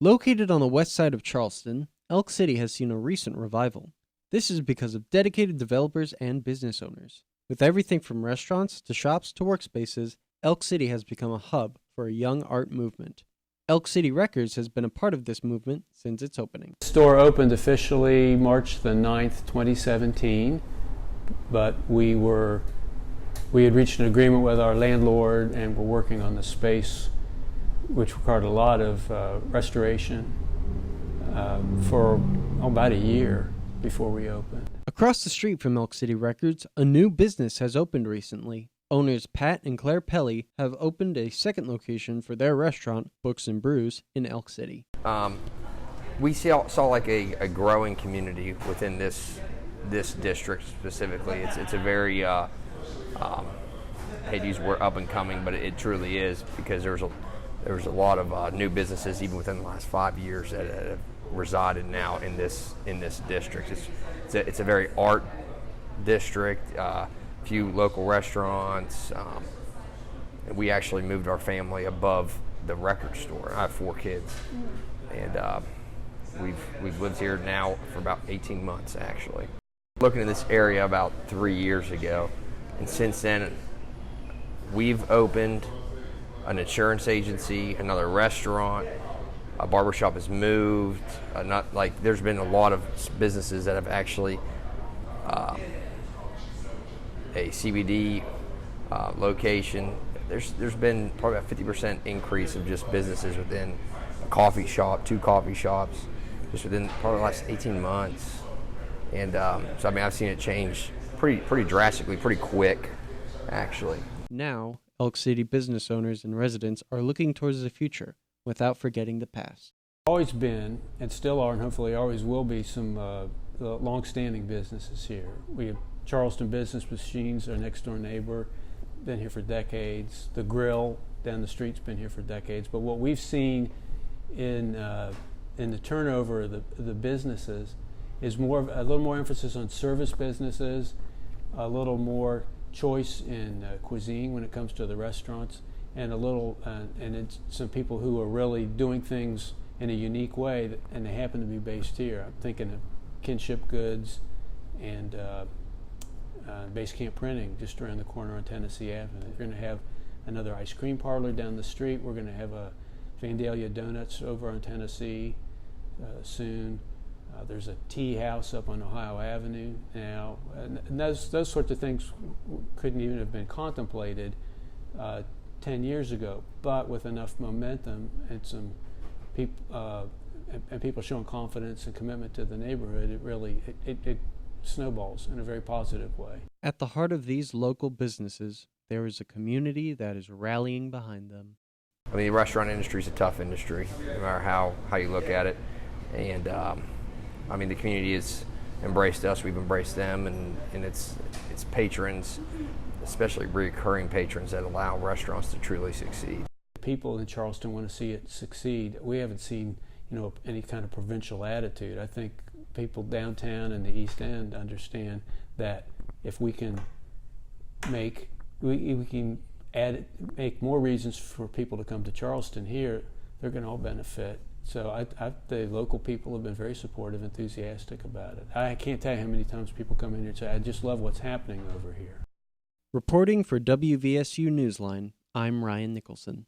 Located on the west side of Charleston, Elk City has seen a recent revival. This is because of dedicated developers and business owners. With everything from restaurants to shops to workspaces, Elk City has become a hub for a young art movement. Elk City Records has been a part of this movement since its opening. The store opened officially March the 9th, 2017, but we had reached an agreement with our landlord and we're working on the space, which required a lot of restoration for about a year before we opened. Across the street from Elk City Records, a new business has opened recently. Owners Pat and Claire Pelly have opened a second location for their restaurant, Books and Brews, in Elk City. We saw like a growing community within this district specifically. It's a very I hate to use the word up and coming, but it truly is, because there was a lot of new businesses even within the last 5 years that have resided now in this district. It's a very art district. Few local restaurants. We actually moved our family above the record store. I have 4 kids, and we've lived here now for about 18 months actually. Looking at this area about 3 years ago, and since then we've opened an insurance agency, another restaurant, a barbershop has moved. There's been a lot of businesses that have actually a CBD location. There's been probably a 50% increase of just businesses within a coffee shop, 2 coffee shops, just within probably the last 18 months. And so I mean, I've seen it change pretty drastically, pretty quick, actually. Now, Elk City business owners and residents are looking towards the future without forgetting the past. Always been, and still are, and hopefully always will be, some long-standing businesses here. We have Charleston Business Machines, our next-door neighbor, been here for decades. The Grill down the street's been here for decades. But what we've seen in the turnover of the businesses is a little more emphasis on service businesses, a little more choice in cuisine when it comes to the restaurants, and it's some people who are really doing things in a unique way, and they happen to be based here. I'm thinking of Kinship Goods and Base Camp Printing just around the corner on Tennessee Avenue. We're going to have another ice cream parlor down the street. We're going to have a Vandalia Donuts over on Tennessee soon. There's a tea house up on Ohio Avenue now. And those sorts of things couldn't even have been contemplated 10 years ago, but with enough momentum and some people showing confidence and commitment to the neighborhood, it really snowballs in a very positive way. At the heart of these local businesses, there is a community that is rallying behind them. I mean, the restaurant industry is a tough industry, no matter how you look at it. And I mean, the community has embraced us, we've embraced them, and it's patrons, especially recurring patrons, that allow restaurants to truly succeed. People in Charleston want to see it succeed. We haven't seen, any kind of provincial attitude. I think people downtown and the East End understand that if we can make more reasons for people to come to Charleston here, they're going to all benefit. So the local people have been very supportive, enthusiastic about it. I can't tell you how many times people come in here and say, I just love what's happening over here. Reporting for WVSU Newsline, I'm Ryan Nicholson.